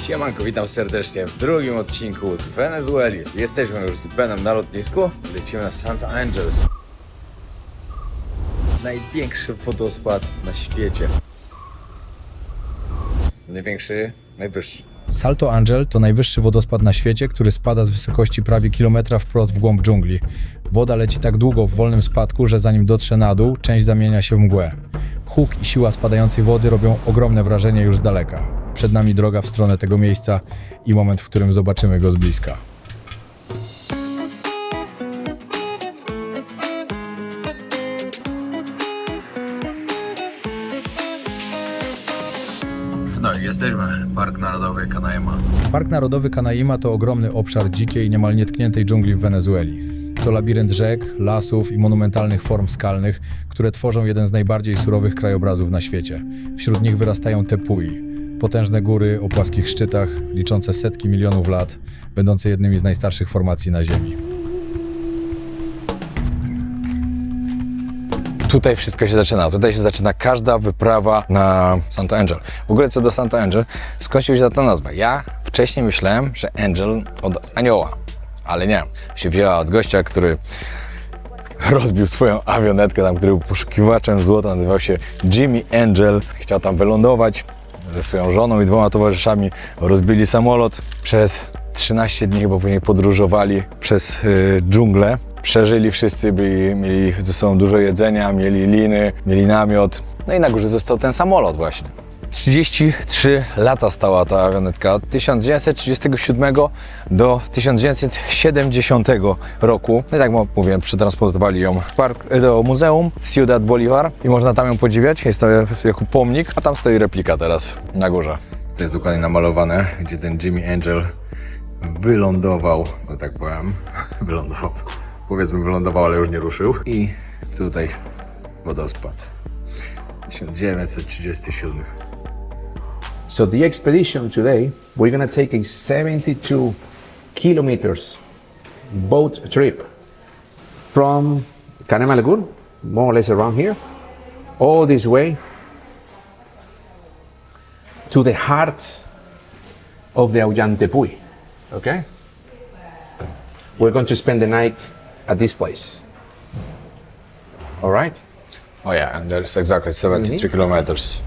Siemanko, witam serdecznie w drugim odcinku z Wenezueli. Jesteśmy już z Benem na lotnisku. Lecimy na Santa Angels. Największy wodospad na świecie. Najwyższy. Salto Angel to najwyższy wodospad na świecie, który spada z wysokości prawie kilometra wprost w głąb dżungli. Woda leci tak długo w wolnym spadku, że zanim dotrze na dół, część zamienia się w mgłę. Huk i siła spadającej wody robią ogromne wrażenie już z daleka. Przed nami droga w stronę tego miejsca i moment, w którym zobaczymy go z bliska. No i jesteśmy. Park Narodowy Canaima. Park Narodowy Canaima to ogromny obszar dzikiej, niemal nietkniętej dżungli w Wenezueli. To labirynt rzek, lasów i monumentalnych form skalnych, które tworzą jeden z najbardziej surowych krajobrazów na świecie. Wśród nich wyrastają tepui, potężne góry o płaskich szczytach, liczące setki milionów lat, będące jednymi z najstarszych formacji na Ziemi. Tutaj wszystko się zaczyna. Tutaj się zaczyna każda wyprawa na Santo Angel. W ogóle co do Santo Angel, skąd się wzięła ta nazwa? Ja wcześniej myślałem, że Angel od anioła, ale nie. Się wzięła od gościa, który rozbił swoją awionetkę, tam, który był poszukiwaczem złota, nazywał się Jimmy Angel. Chciał tam wylądować ze swoją żoną i 2 towarzyszami. Rozbili samolot. Przez 13 dni chyba później podróżowali przez dżunglę. Przeżyli wszyscy, mieli ze sobą dużo jedzenia, mieli liny, mieli namiot. No i na górze został ten samolot właśnie. 33 lata stała ta awionetka, od 1937 do 1970 roku. No i tak jak mówiłem, przetransportowali ją do muzeum w Ciudad Bolívar i można tam ją podziwiać. Jest to jako pomnik, a tam stoi replika teraz na górze. To jest dokładnie namalowane, gdzie ten Jimmy Angel wylądował, no tak powiem, wylądował. Powiedzmy wylądował, ale już nie ruszył. I tutaj wodospad. 1937. So the expedition today, we're gonna take a 72 kilometers boat trip from Canema Lagoon, more or less around here, all this way to the heart of the Ollantaypuy, okay? We're going to spend the night at this place. All right? Oh yeah, and there's exactly 73 kilometers.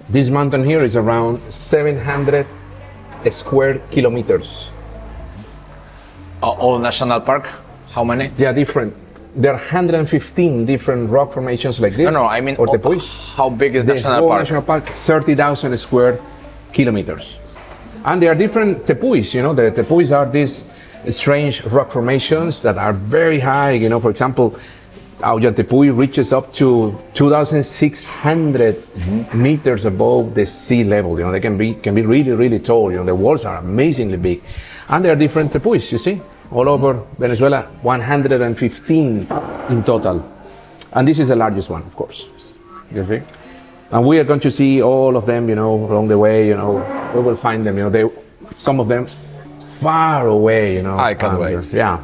This mountain here is around 700 square kilometers. All national park? How many? They are different. There are 115 different rock formations like this. No, I mean, or tepuis. how big is The national whole park? national park, 30,000 square kilometers. And there are different tepuis, you know, the tepuis are these strange rock formations that are very high, you know, for example, Ollantaypuy reaches up to 2,600 meters above the sea level. You know, they can be really, really tall. You know, the walls are amazingly big. And there are different tepuis, you see, all over Venezuela, 115 in total. And this is the largest one, of course, you see. And we are going to see all of them, you know, along the way, you know, we will find them, you know, some of them far away, you know. I can't wait. Yeah.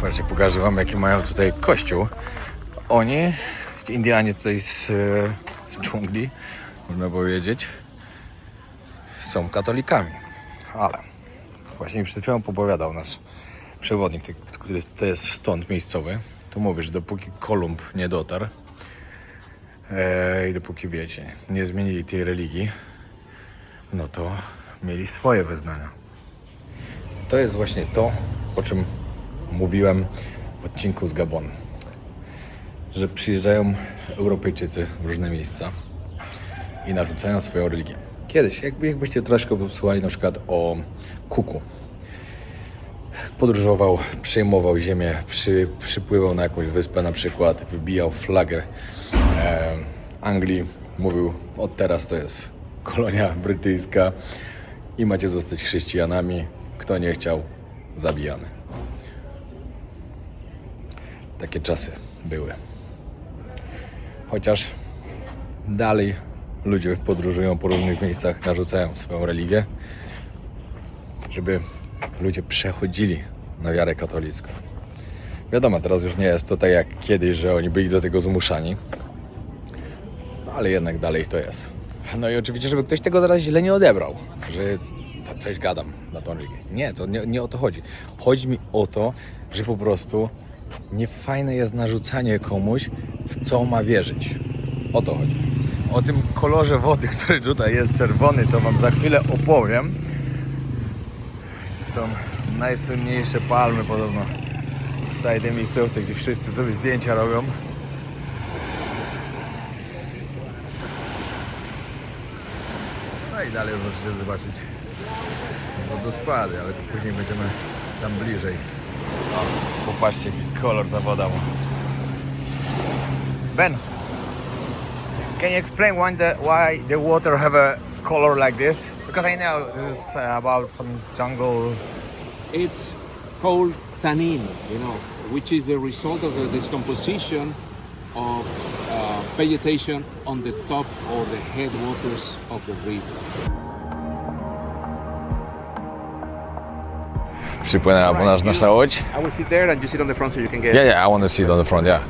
Zobaczcie, pokażę wam, jaki mają tutaj kościół. Oni, Indianie tutaj z dżungli, można powiedzieć, są katolikami. Ale właśnie przed chwilą popowiadał nasz przewodnik, który to jest stąd miejscowy, to mówi, że dopóki Kolumb nie dotarł i dopóki, wiecie, nie zmienili tej religii, no to mieli swoje wyznania. To jest właśnie to, o czym mówiłem w odcinku z Gabonu, że przyjeżdżają Europejczycy w różne miejsca i narzucają swoją religię. Kiedyś, jakbyście troszkę posłuchali na przykład o Kuku. Podróżował, przejmował ziemię, przypływał na jakąś wyspę na przykład, wybijał flagę Anglii, mówił, od teraz to jest kolonia brytyjska i macie zostać chrześcijanami, kto nie chciał, zabijany. Takie czasy były. Chociaż dalej ludzie podróżują po różnych miejscach, narzucają swoją religię, żeby ludzie przechodzili na wiarę katolicką. Wiadomo, teraz już nie jest to tak jak kiedyś, że oni byli do tego zmuszani, no, ale jednak dalej to jest. No i oczywiście, żeby ktoś tego zaraz źle nie odebrał, że to coś gadam na tą religię. Nie, to nie o to chodzi. Chodzi mi o to, że po prostu niefajne jest narzucanie komuś, w co ma wierzyć. O to chodzi. O tym kolorze wody, który tutaj jest czerwony, to wam za chwilę opowiem. Są najsłynniejsze palmy podobno w całej tej miejscówce, gdzie wszyscy sobie zdjęcia robią. No i dalej możecie zobaczyć wodospady, ale to później będziemy tam bliżej. O, popatrzcie, jaki kolor ta woda ma. Ben, can you explain why the water have a color like this? Because I know this is about some jungle. It's called tannin, which is the result of the decomposition of vegetation on the top or the headwaters of the river. Przypłynęła po nas nasza łódź. I will sit there and you sit on the front so you can get... Yeah, I want to sit on the front, yeah.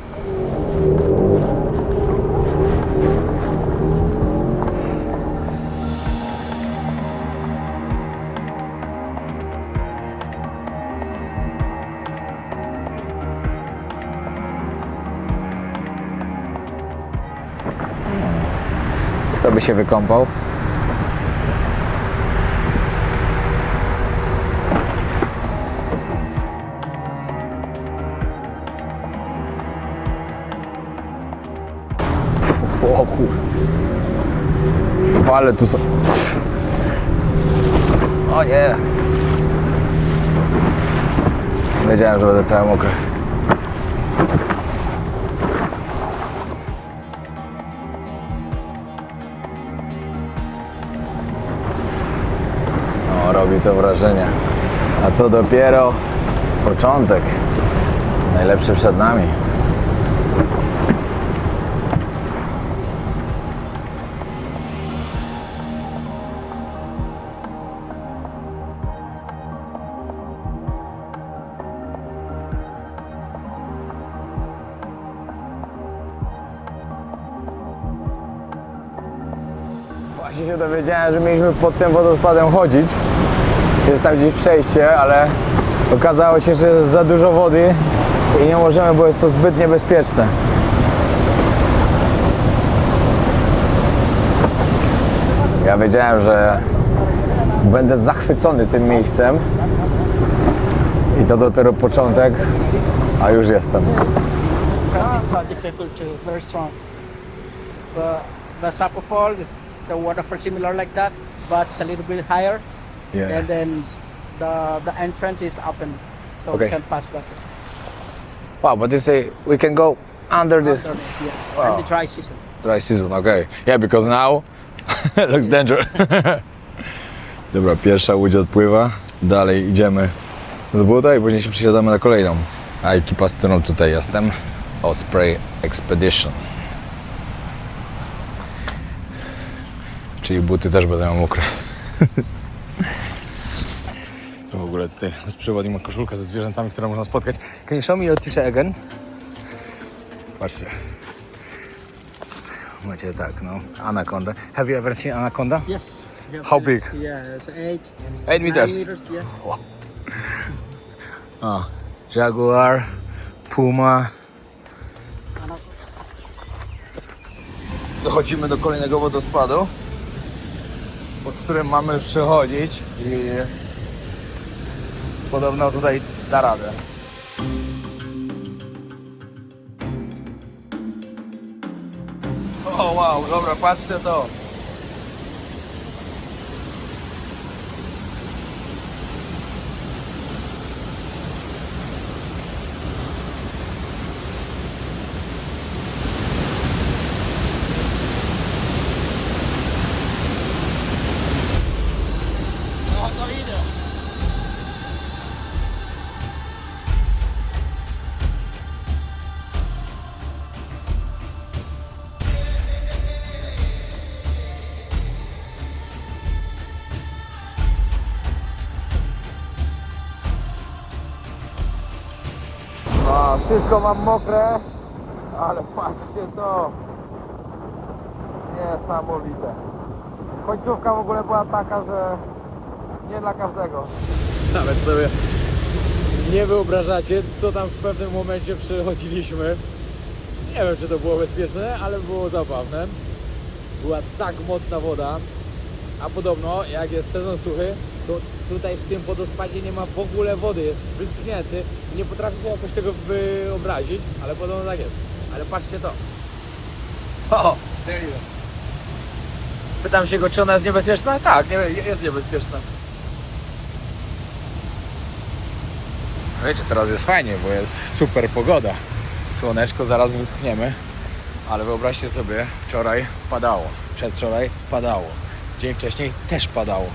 Kto by się wykąpał? O kur... Fale tu są... O nie! Wiedziałem, że będę cały mokry. O, robi to wrażenie. A to dopiero początek. Najlepszy przed nami. Właśnie się dowiedziałem, że mieliśmy pod tym wodospadem chodzić. Jest tam gdzieś przejście, ale okazało się, że jest za dużo wody i nie możemy, bo jest to zbyt niebezpieczne. Ja wiedziałem, że będę zachwycony tym miejscem i to dopiero początek, a już jestem. It's so difficult to very strong. But the Sapo Fall is the waterfall similar like that, but it's a little bit higher. Yeah. And then the entrance is open, so Okay. we can pass back. Wow, but they say we can go under this Yeah. Wow. And the dry season. dry season, okay. Yeah, because now looks dangerous. Dobra, pierwsza łódź odpływa, dalej idziemy z buta i później się przesiadamy na kolejną. A ekipa, z którą tutaj jestem, Osprey Expedition. Czyli buty też będą miały mokre. To w ogóle tutaj nasz przewodnik ma koszulkę ze zwierzętami, które można spotkać. Can you show me your t-shirt again? Patrzcie. Macie tak, no. Anaconda. Have you ever seen anaconda? Yes. we have How the- big? Yeah, it's 8 meters. 9 meters. Yeah. O, jaguar, puma. Dochodzimy do kolejnego wodospadu, pod którym mamy przechodzić i podobno tutaj da radę. O wow, dobra, patrzcie to. A, wszystko mam mokre, ale patrzcie to. Niesamowite. Końcówka w ogóle była taka, że nie dla każdego. Nawet sobie nie wyobrażacie, co tam w pewnym momencie przechodziliśmy. Nie wiem, czy to było bezpieczne, ale było zabawne. Była tak mocna woda, a podobno jak jest sezon suchy, to tutaj w tym wodospadzie nie ma w ogóle wody, jest wyschnięty. Nie potrafię sobie jakoś tego wyobrazić, ale podobno tak jest. Ale patrzcie to. O, pytam się go, czy ona jest niebezpieczna? Tak, jest niebezpieczna. Wiecie, teraz jest fajnie, bo jest super pogoda. Słoneczko, zaraz wyschniemy. Ale wyobraźcie sobie, wczoraj padało, przedwczoraj padało, dzień wcześniej też padało.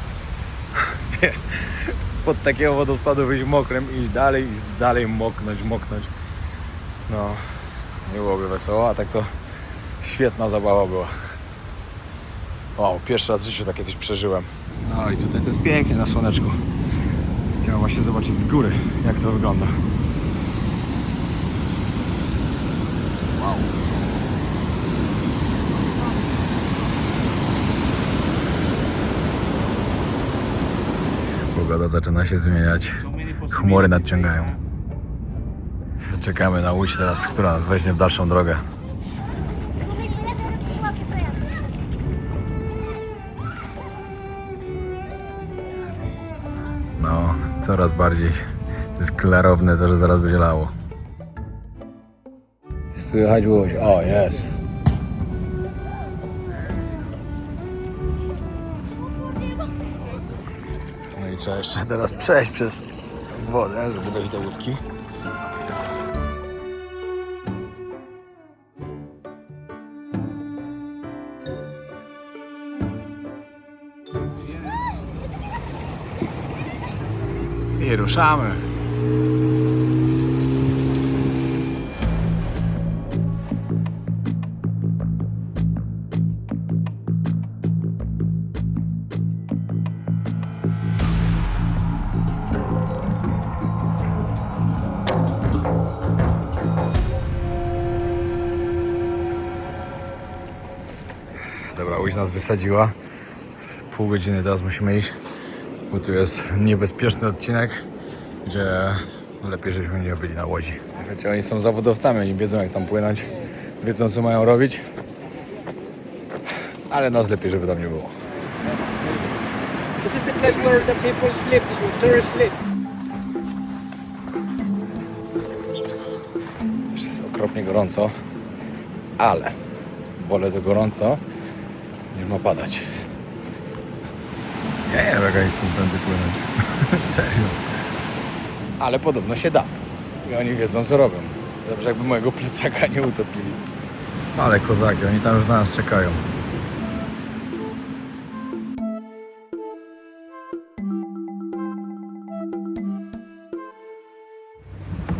Spod takiego wodospadu wyjść mokrym, iść dalej i dalej moknąć. No, nie byłoby wesoło, a tak to świetna zabawa była. Wow, pierwszy raz w życiu takie coś przeżyłem. No i tutaj to jest pięknie na słoneczku. Chciałem właśnie zobaczyć z góry, jak to wygląda. Wow. Pogoda zaczyna się zmieniać. Chmury nadciągają. Czekamy na łódź teraz, która nas weźmie w dalszą drogę. No, coraz bardziej jest klarowne to, że zaraz będzie lało. Słychać łódź. O, jest. No i trzeba jeszcze teraz przejść przez wodę, żeby dojść do łódki. I ruszamy. Dobra, łódź nas wysadziła. Pół godziny teraz musimy iść, bo tu jest niebezpieczny odcinek, gdzie lepiej, żebyśmy nie byli na łodzi. Wiecie, oni są zawodowcami, oni wiedzą, jak tam płynąć, wiedzą, co mają robić, ale nas lepiej, żeby tam nie było. This is the place where the people sleep, tourists sleep. Jest okropnie gorąco, ale wolę to gorąco, niż ma padać. Ja nie wiem, jak oni chcą tędy płynąć. Serio. Ale podobno się da. I oni wiedzą, co robią. Dobrze, jakby mojego plecaka nie utopili. Ale kozaki, oni tam już na nas czekają.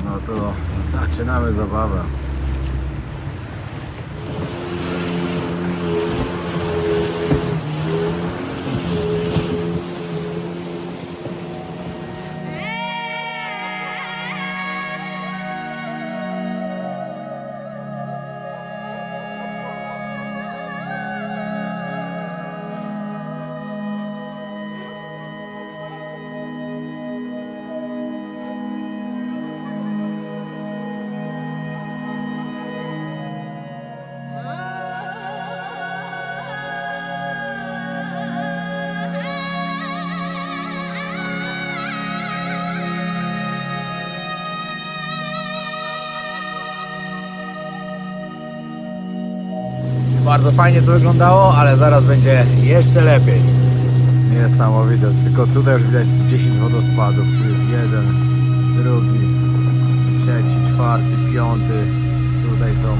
No to zaczynamy zabawę. Bardzo fajnie to wyglądało, ale zaraz będzie jeszcze lepiej. Niesamowite, tylko tutaj już widać 10 wodospadów. Tu jest jeden, drugi, trzeci, czwarty, piąty. Tutaj są.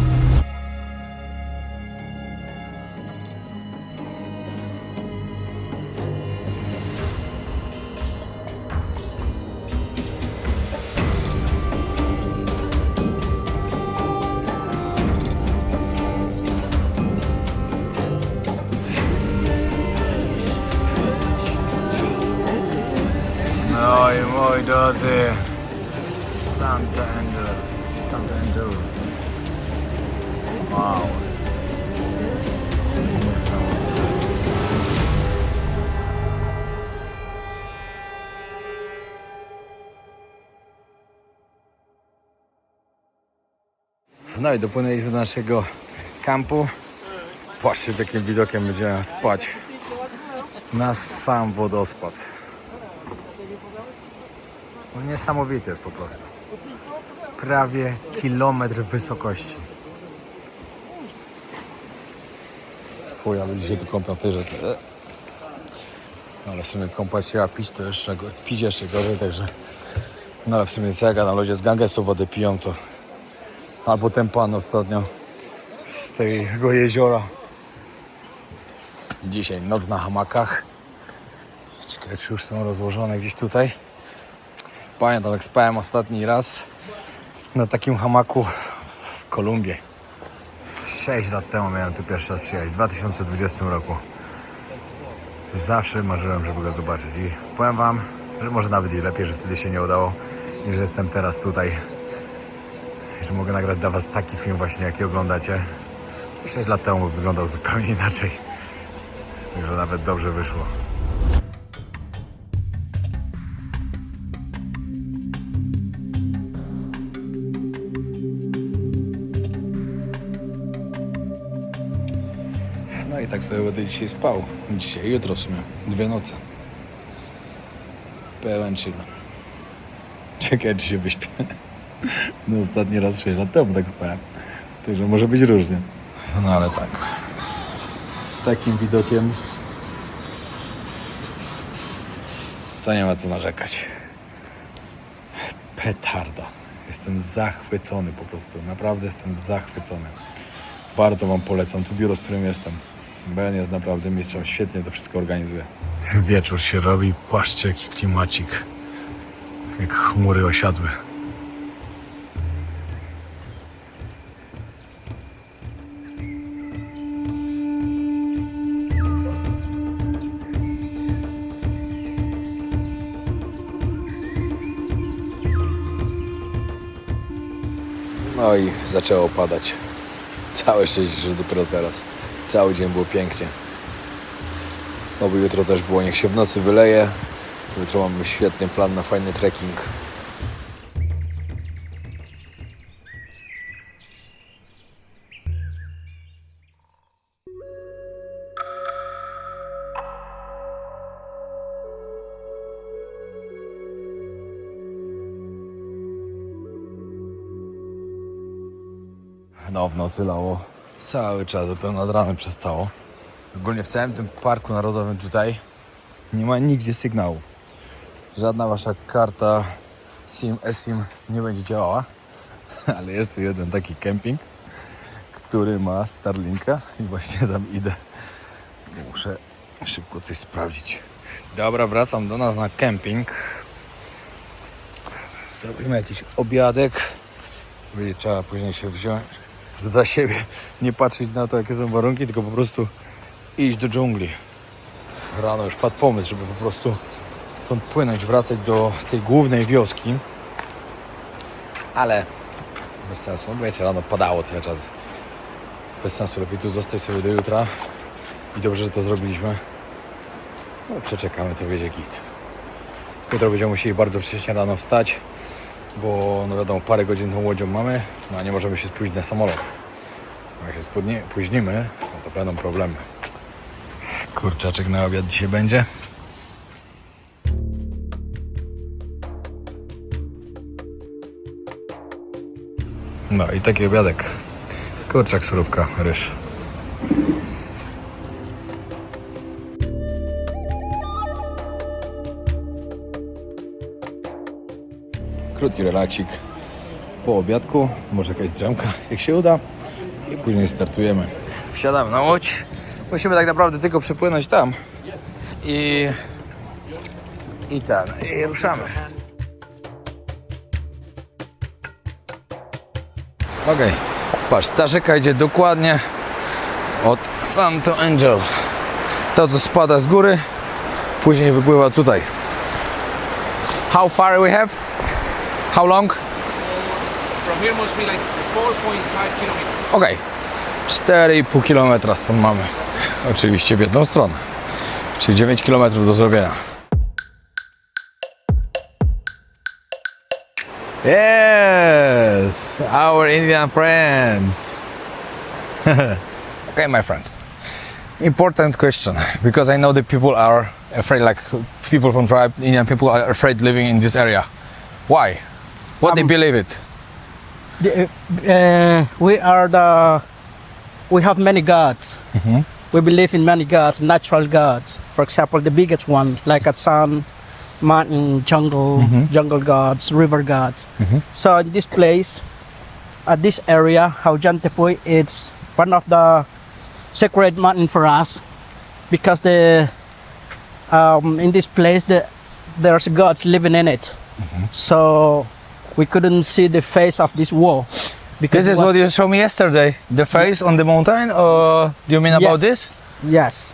No i moi drodzy, Santa Angels. Santa Angel. Wow. No i dopłynęliśmy do naszego kampu. Patrzcie, z jakim widokiem będziemy spać. Na sam wodospad. No niesamowity jest po prostu. Prawie kilometr wysokości. Fuj, ale dzisiaj tu kąpią w tej rzece. No ale w sumie kąpać się, a pić to jeszcze, pić jeszcze gorzej, także... No ale w sumie co jak na lodzie z Gangesu wodę piją, to... Albo ten pan ostatnio z tego jeziora. Dzisiaj noc na hamakach. Ciekawe, czy już są rozłożone gdzieś tutaj. Pamiętam, jak spałem ostatni raz na takim hamaku w Kolumbii. 6 lat temu miałem tu pierwszy raz przyjechać, w 2020 roku. Zawsze marzyłem, żeby go zobaczyć i powiem wam, że może nawet i lepiej, że wtedy się nie udało, niż że jestem teraz tutaj. I że mogę nagrać dla was taki film właśnie, jaki oglądacie. 6 lat temu wyglądał zupełnie inaczej. Także nawet dobrze wyszło. No i tak sobie będę dzisiaj spał. Dzisiaj i jutro w sumie. 2 noce. Pełen chill. Czekaj, czy się wyśpię. No ostatni raz 6 lat temu tak spałem. Także może być różnie. No ale tak. Z takim widokiem to nie ma co narzekać. Petarda. Jestem zachwycony po prostu. Naprawdę jestem zachwycony. Bardzo wam polecam tu biuro, z którym jestem. Ben jest naprawdę mistrzem. Świetnie to wszystko organizuje. Wieczór się robi. Patrzcie, jaki klimacik. Jak chmury osiadły. No i zaczęło padać. Całe szczęście, że dopiero teraz. Cały dzień było pięknie. Oby jutro też było, niech się w nocy wyleje. Jutro mamy świetny plan na fajny trekking. No, w nocy lało cały czas, dopiero nad ranem przestało. Ogólnie w całym tym parku narodowym tutaj nie ma nigdzie sygnału. Żadna wasza karta SIM, eSIM nie będzie działała, ale jest tu jeden taki kemping, który ma Starlinka i właśnie tam idę. Muszę szybko coś sprawdzić. Dobra, wracam do nas na kemping. Zrobimy jakiś obiadek. Będzie trzeba później się wziąć za siebie, nie patrzeć na to, jakie są warunki, tylko po prostu iść do dżungli. Rano już padł pomysł, żeby po prostu stąd płynąć, wracać do tej głównej wioski. Ale bez sensu, bo wiecie, rano padało cały czas. Bez sensu, lepiej tu zostać sobie do jutra. I dobrze, że to zrobiliśmy. No przeczekamy, to będzie git. Jutro będziemy musieli bardzo wcześnie rano wstać, bo no wiadomo, parę godzin tą łodzią mamy, no a nie możemy się spóźnić na samolot. Jak się spóźnimy, no to będą problemy. Kurczaczek na obiad dzisiaj będzie. No i taki obiadek. Kurczak, surówka, ryż. Krótki relaksik po obiadku, może jakaś drzemka, jak się uda, i później startujemy. Wsiadamy na łódź. Musimy tak naprawdę tylko przepłynąć tam i ruszamy. Okej, patrz, ta rzeka idzie dokładnie od Santo Angel. To, co spada z góry, później wypływa tutaj. How far we have? How long? From here must be like 4.5 kilometers. Okej, 4,5 km stąd mamy. Oczywiście w jedną stronę. Czyli 9 km do zrobienia. Yes, our Indian friends. Okay, my friends. Important question, because I know that people are afraid, like people from tribe, Indian people are afraid living in this area. Why? What they believe it? We have many gods. We believe in many gods, natural gods. For example, the biggest one, like at sun, mountain, jungle gods, river gods. So in this place, at this area, Haujan Tepui, it's one of the sacred mountain for us, because in this place there's gods living in it. So we couldn't see the face of this wall. Because This is it was- what you showed me yesterday. The face on the mountain, or do you mean about Yes. this? Yes.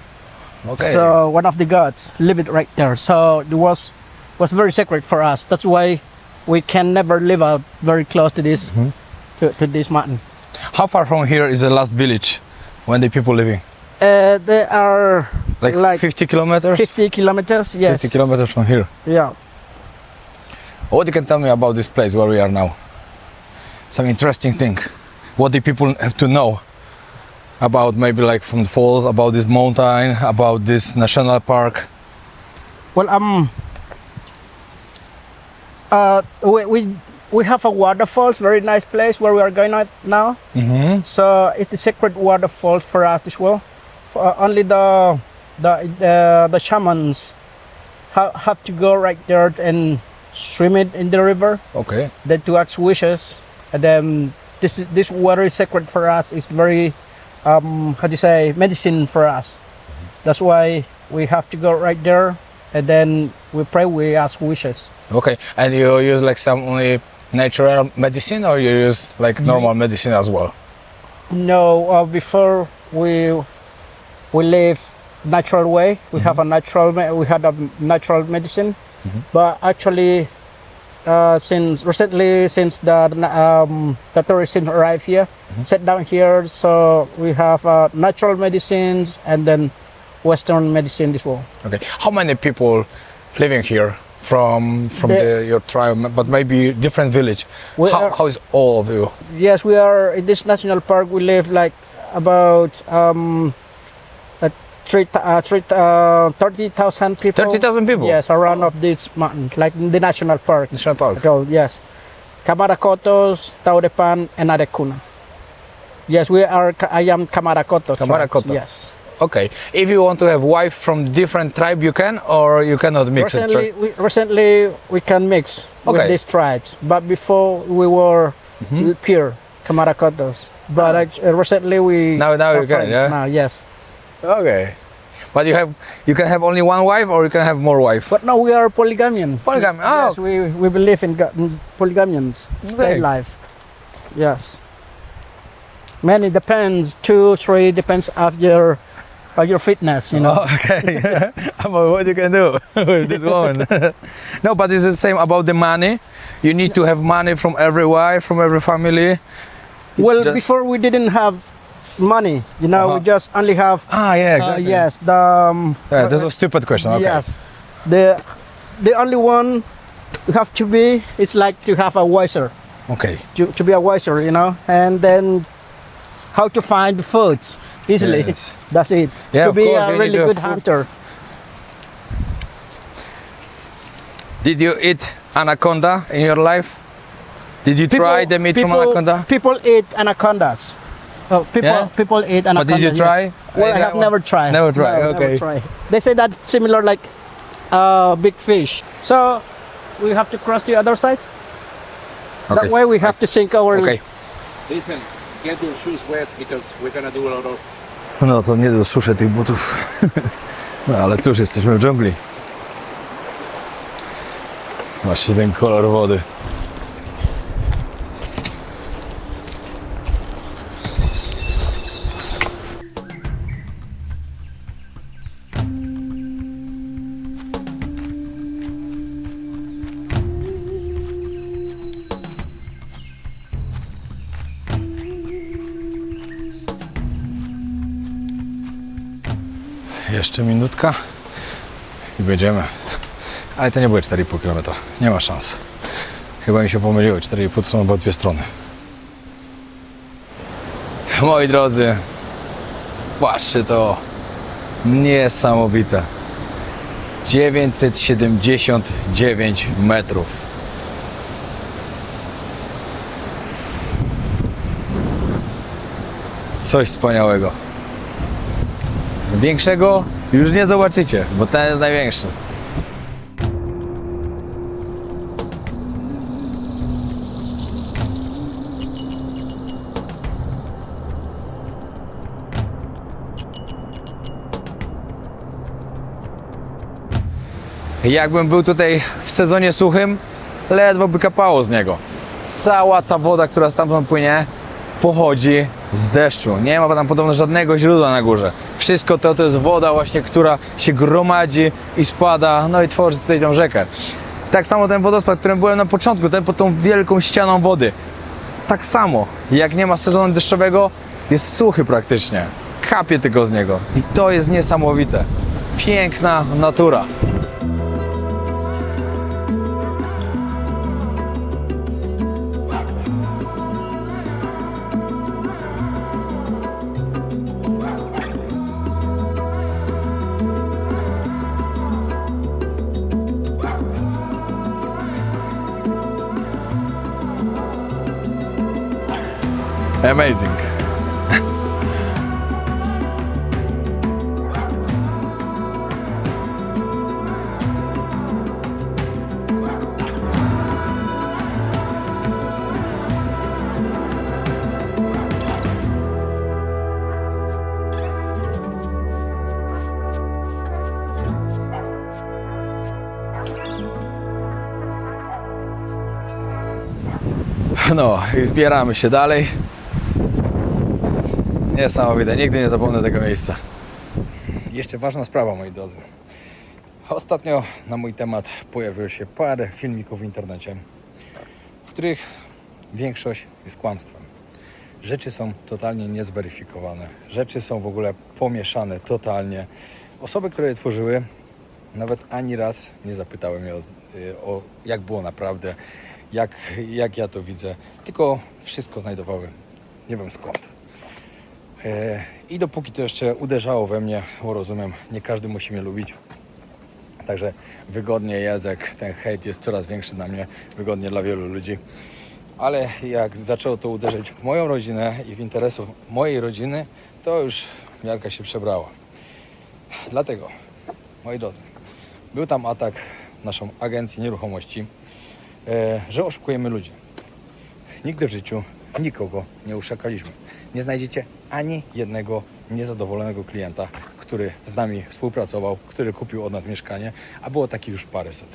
Okay. So one of the gods lived right there. So it was very sacred for us. That's why we can never live out very close to this to this mountain. How far from here is the last village when the people living? They are Like 50 kilometers? 50 kilometers. Yes. 50 kilometers from here. Yeah. What you can tell me about this place where we are now? Some interesting thing. What the people have to know about, maybe like from the falls, about this mountain, about this national park? Well, we have a waterfalls, very nice place where we are going out now. So it's the sacred waterfalls for us as well. Only the shamans have to go right there and swim it in the river. Okay. Then to ask wishes, and then this water is sacred for us. It's very how do you say, medicine for us. That's why we have to go right there, and then we pray, we ask wishes. Okay. And you use like some only natural medicine, or you use like normal medicine as well? No, before we live natural way. We have a we had a natural medicine, but actually, since the tourists arrived here, sat down here, so we have natural medicines and then Western medicine as well. Okay. How many people living here from your tribe, but maybe different village? We How, are- how is all of you? Yes, we are in this national park. We live like about 30,000 people. 30,000 people? Yes, around of this mountain, like in the national park. National park. So, yes, Camaracotos, Taudepan, and Arecuna. Yes, I am Camaracoto. tribe. Camaracoto. Yes. Okay. If you want to have wife from different tribe, you can, or you cannot mix it. Recently we can mix Okay. with these tribes, but before we were pure Camaracotos. But recently we Now are you can, friends yeah? now, yes. Okay. But you can have only one wife, or you can have more wife. But now we are polygamian. Polygamy. Oh, Yes, we believe in polygamians. Okay. Stay life. Yes. Many depends, 2, 3 depends of your fitness, you know. Oh, okay. About what you can do with this woman. No, but it's the same about the money. You need to have money from every wife, from every family. Well, Just- before we didn't have money, you know, we just only have. Yeah, exactly. Yes, Yeah, that's a stupid question. Okay. Yes, the only one you have to be is like to have a wiser, Okay. to be a wiser, you know, and then how to find the food easily. Yes. That's it. Yeah, to of be course, a you really need to good have food. hunter. Did you eat anaconda in your life? Did you try the meat from anaconda? People eat anacondas. Yeah? People eat anacondas. But did you yes. try? Well, Eat I that have one? never tried. Never tried, No, okay. Never tried. They say that similar like big fish. So we have to cross the other side. Okay. That way we have to sink our. Okay. Listen, get your shoes wet because we're gonna do a lot of. No to nie dosuszę tych butów. No ale cóż, jesteśmy w dżungli. Właśnie ten kolor wody. Jeszcze minutka i będziemy. Ale to nie były 4,5 km. Nie ma szans. Chyba mi się pomyliło. 4,5 to są chyba dwie strony. Moi drodzy, patrzcie to. Niesamowite. 979 metrów. Coś wspaniałego. Większego już nie zobaczycie, bo ten jest największy. Jakbym był tutaj w sezonie suchym, ledwo by kapało z niego. Cała ta woda, która stamtąd płynie, pochodzi z deszczu. Nie ma tam podobno żadnego źródła na górze. Wszystko to jest woda właśnie, która się gromadzi i spada, no i tworzy tutaj tą rzekę. Tak samo ten wodospad, którym byłem na początku, ten pod tą wielką ścianą wody. Tak samo, jak nie ma sezonu deszczowego, jest suchy praktycznie. Kapie tylko z niego. I to jest niesamowite. Piękna natura. Amazing. No i zbieramy się dalej. Niesamowite, nigdy nie zapomnę tego miejsca. Jeszcze ważna sprawa, moi drodzy. Ostatnio na mój temat pojawiło się parę filmików w internecie, w których większość jest kłamstwem. Rzeczy są totalnie niezweryfikowane. Rzeczy są w ogóle pomieszane totalnie. Osoby, które je tworzyły, nawet ani raz nie zapytały mnie o jak było naprawdę, jak ja to widzę. Tylko wszystko znajdowały, nie wiem skąd. I dopóki to jeszcze uderzało we mnie, bo rozumiem, nie każdy musi mnie lubić. Także wygodnie jest, jak ten hejt jest coraz większy dla mnie, wygodnie dla wielu ludzi. Ale jak zaczęło to uderzyć w moją rodzinę i w interesów mojej rodziny, to już miarka się przebrała. Dlatego, moi drodzy, był tam atak naszą agencję nieruchomości, że oszukujemy ludzi. Nigdy w życiu nikogo nie oszukaliśmy. Nie znajdziecie ani jednego niezadowolonego klienta, który z nami współpracował, który kupił od nas mieszkanie, a było takich już paręset.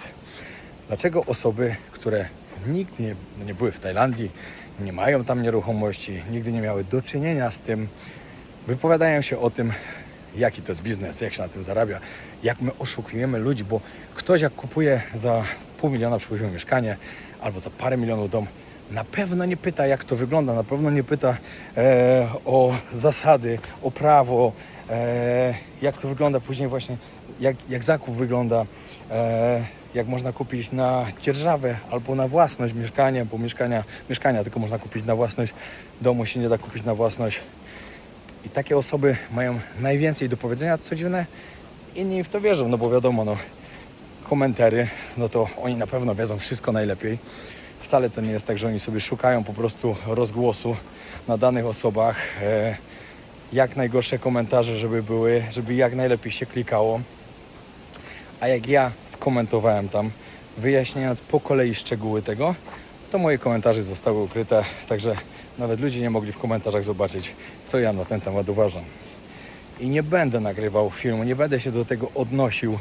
Dlaczego osoby, które nigdy nie były w Tajlandii, nie mają tam nieruchomości, nigdy nie miały do czynienia z tym, wypowiadają się o tym, jaki to jest biznes, jak się na tym zarabia, jak my oszukujemy ludzi, bo ktoś jak kupuje za $500,000 przypuśćmy mieszkanie albo za parę milionów dom, na pewno nie pyta, jak to wygląda, na pewno nie pyta o zasady, o prawo, jak to wygląda później właśnie, jak zakup wygląda, jak można kupić na dzierżawę albo na własność mieszkanie, bo mieszkania tylko można kupić na własność, domu się nie da kupić na własność. I takie osoby mają najwięcej do powiedzenia, co dziwne, inni w to wierzą, no bo wiadomo, no, komentary, no to oni na pewno wiedzą wszystko najlepiej. Wcale to nie jest tak, że oni sobie szukają po prostu rozgłosu na danych osobach, jak najgorsze komentarze, żeby były, żeby jak najlepiej się klikało. A jak ja skomentowałem tam, wyjaśniając po kolei szczegóły tego, to moje komentarze zostały ukryte, także nawet ludzie nie mogli w komentarzach zobaczyć, co ja na ten temat uważam. I nie będę nagrywał filmu, nie będę się do tego odnosił,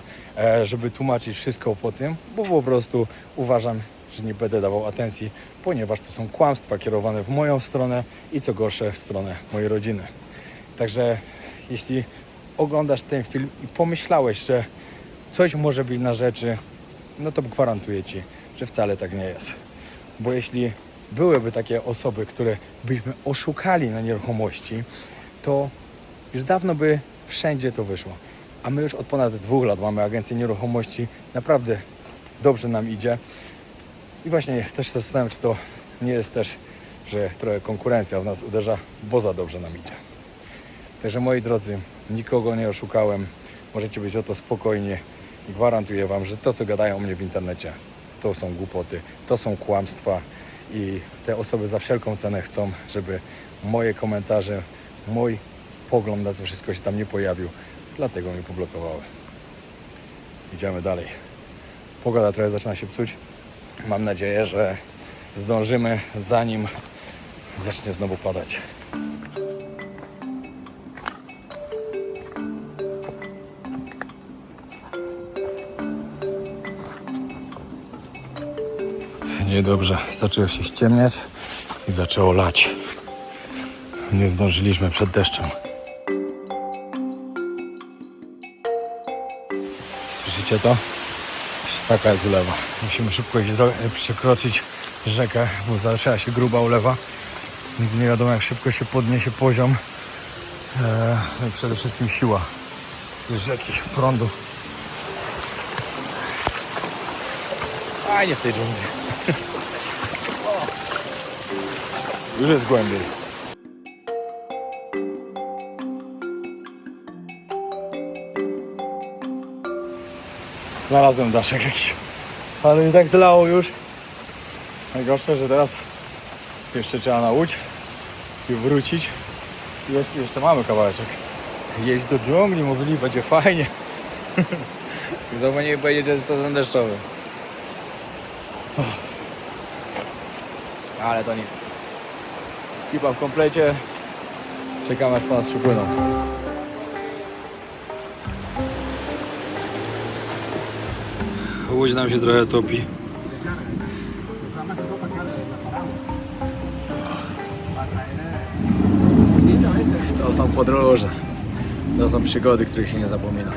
żeby tłumaczyć wszystko po tym, bo po prostu uważam, że nie będę dawał atencji, ponieważ to są kłamstwa kierowane w moją stronę i co gorsze w stronę mojej rodziny. Także jeśli oglądasz ten film i pomyślałeś, że coś może być na rzeczy, no to gwarantuję Ci, że wcale tak nie jest. Bo jeśli byłyby takie osoby, które byśmy oszukali na nieruchomości, to już dawno by wszędzie to wyszło. a my już od ponad 2 lat mamy agencję nieruchomości. Naprawdę dobrze nam idzie. I właśnie też się zastanawiam, czy to nie jest też, że trochę konkurencja w nas uderza, bo za dobrze nam idzie. Także moi drodzy, nikogo nie oszukałem. Możecie być o to spokojni i gwarantuję Wam, że to, co gadają o mnie w internecie, to są głupoty, to są kłamstwa i te osoby za wszelką cenę chcą, żeby moje komentarze, mój pogląd na to wszystko się tam nie pojawił. Dlatego mnie poblokowały. Idziemy dalej. Pogoda trochę zaczyna się psuć. Mam nadzieję, że zdążymy, zanim zacznie znowu padać. Niedobrze, zaczęło się ściemniać i zaczęło lać. Nie zdążyliśmy przed deszczem. Słyszycie to? Taka jest ulewa. Musimy szybko przekroczyć rzekę, bo zaczęła się gruba ulewa. Nigdy nie wiadomo, jak szybko się podniesie poziom. No i przede wszystkim siła rzeki, prądu. A nie w tej dżungli. Już jest głębiej. Znalazłem daszek jakiś, ale i tak zlało już. Najgorsze, że teraz jeszcze trzeba na łódź i wrócić. I jeszcze mamy kawałeczek. Jeść do dżungli, mówili, będzie fajnie. Wiadomo, nie powiedzieć, że jest sezon deszczowy. Ale to nic. Ekipa w komplecie. Czekamy, aż po nas przypłyną. Łódź nam się trochę topi. To są podróże. To są przygody, których się nie zapomina.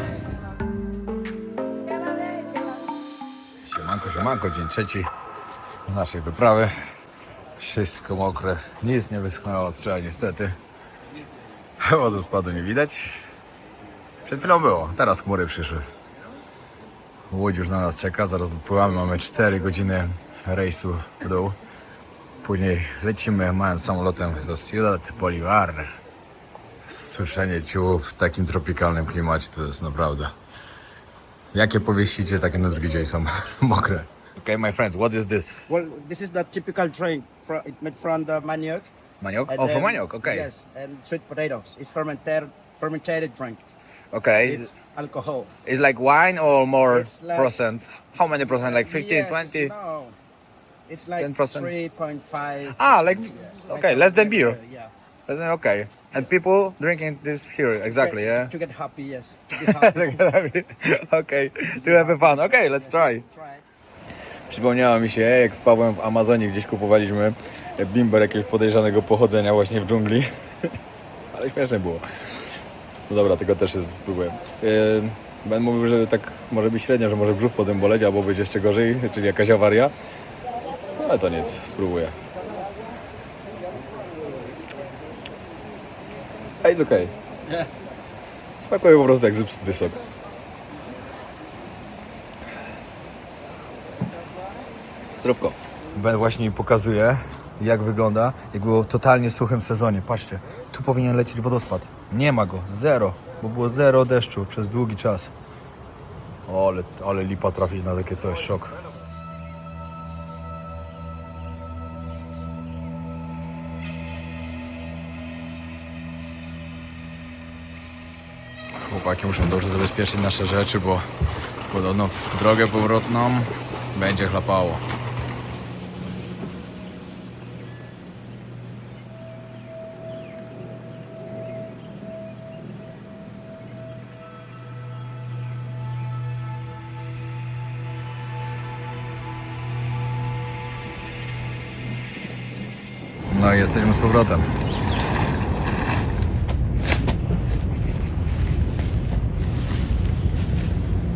Siemanko, siemanko. Dzień trzeci naszej wyprawy. Wszystko mokre. Nic nie wyschnęło od wczoraj niestety. Wodospadu nie widać. Przed chwilą było. Teraz chmury przyszły. Łódź już na nas czeka, zaraz odpływamy, mamy 4 godziny rejsu w dół. Później lecimy małym samolotem do Ciudad Bolívar. Słyszenie ciuchów w takim tropikalnym klimacie to jest naprawdę. Jakie powieścicie, takie na drugi dzień są mokre. Okay, my friend, what is this? Well, this is the typical drink. It made from the manioc. Maniok? And Oh, for then- maniok, okay. Yes, and sweet potatoes. It's fermented drink. Okay. It's alcohol. It's like wine or more It's like- percent? How many percent? Like 15, Yes, 20? No, it's like 10%. 3.5. Ah, like, Yes. okay, less than beer. Yeah. Okay. And people drinking this here, exactly, yeah? To get happy, yes. To be happy. Okay, to have fun. Okay, let's try. Try. Przypomniało mi się, jak z Pawłem w Amazonie gdzieś kupowaliśmy bimber jakiegoś podejrzanego pochodzenia właśnie w dżungli. Ale śmieszne było. No dobra, tego też spróbuję. Ben mówił, że tak może być średnio, że może brzuch po tym boleć, albo być jeszcze gorzej, czyli jakaś awaria. Ale to nic, spróbuję. Ej, jest okej. Yeah. Smakuje po prostu jak zepsuty sok. Zdrówko. Ben właśnie mi pokazuje, jak wygląda, jak było w totalnie suchym sezonie. Patrzcie, tu powinien lecieć wodospad. Nie ma go, zero, bo było zero deszczu przez długi czas. O, ale lipa trafić na takie coś, szok. Chłopaki muszą dobrze zabezpieczyć nasze rzeczy, bo podobno w drogę powrotną będzie chlapało. No i jesteśmy z powrotem.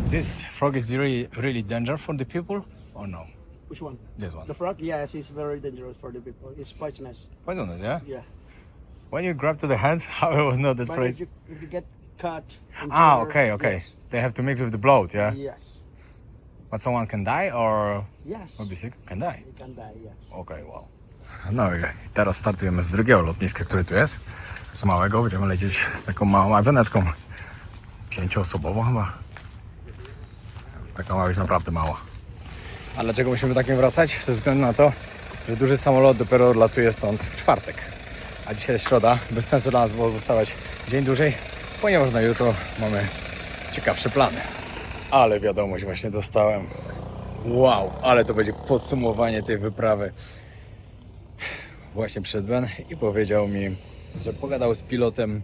This frog is really dangerous for the people or no? Which one? This one. The frog? Yes, it's very dangerous for the people. It's poisonous. Poisonous, yeah? Yeah. When you grab to the hands, I was not But afraid. if you get cut. and Ah, tear. okay, okay. Yes. They have to mix with the blood, yeah? Yes. But someone can die or Yes. will be sick? Can die. You can die, yes. Okej, wow. No i teraz startujemy z drugiego lotniska, które tu jest. Z małego będziemy lecieć taką małą awionetką. 5-osobową chyba. Taka ma być naprawdę mała. A dlaczego musimy takim wracać? Ze względu na to, że duży samolot dopiero odlatuje stąd w czwartek. A dzisiaj jest środa. Bez sensu dla nas było zostawać dzień dłużej, ponieważ na jutro mamy ciekawsze plany. Ale wiadomość właśnie dostałem. Wow, ale to będzie podsumowanie tej wyprawy. Właśnie przyszedł Ben i powiedział mi, że pogadał z pilotem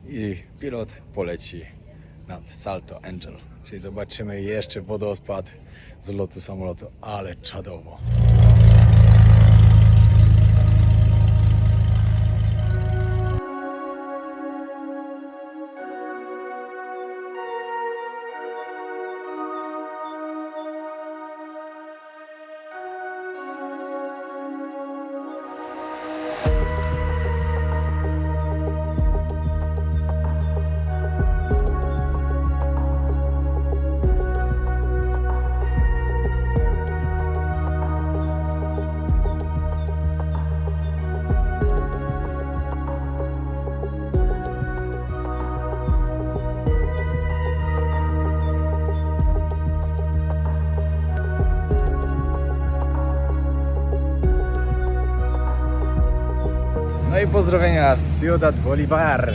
i pilot poleci nad Salto Angel. Czyli zobaczymy jeszcze wodospad z lotu samolotu, ale czadowo. No i pozdrowienia z Ciudad Bolivar.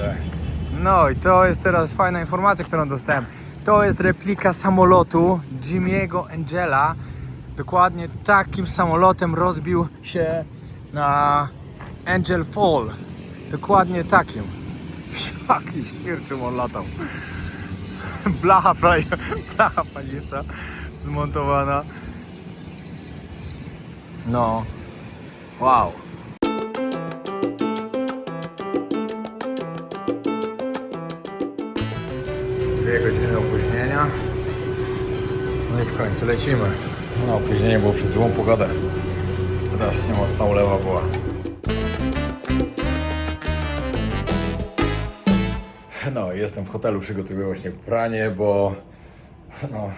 No i to jest teraz fajna informacja, którą dostałem. To jest replika samolotu Jimmy'ego Angela. Dokładnie takim samolotem rozbił się na Angel Fall. Dokładnie takim. Jaki świerczym on latał. Blacha falista zmontowana. No. Wow. 2 godziny opóźnienia. No i w końcu lecimy. No opóźnienie było przez złą pogodę. Strasznie mocna ulewa była. No jestem w hotelu, przygotowuję właśnie pranie, bo no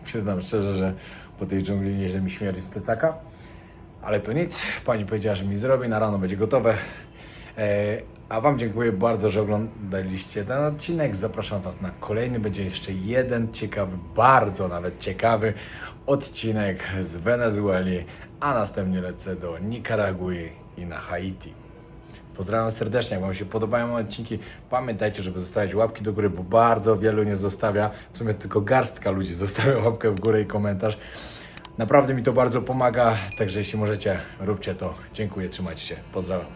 przyznam szczerze, że po tej dżungli nieźle mi śmierdzi z plecaka. Ale to nic, pani powiedziała, że mi zrobi, na rano będzie gotowe. A Wam dziękuję bardzo, że oglądaliście ten odcinek. Zapraszam Was na kolejny. Będzie jeszcze jeden ciekawy, bardzo nawet ciekawy odcinek z Wenezueli, a następnie lecę do Nikaragui i na Haiti. Pozdrawiam serdecznie, jak Wam się podobają moje odcinki, pamiętajcie, żeby zostawiać łapki do góry, bo bardzo wielu nie zostawia. W sumie tylko garstka ludzi zostawia łapkę w górę i komentarz. Naprawdę mi to bardzo pomaga, także jeśli możecie, róbcie to. Dziękuję, trzymajcie się. Pozdrawiam.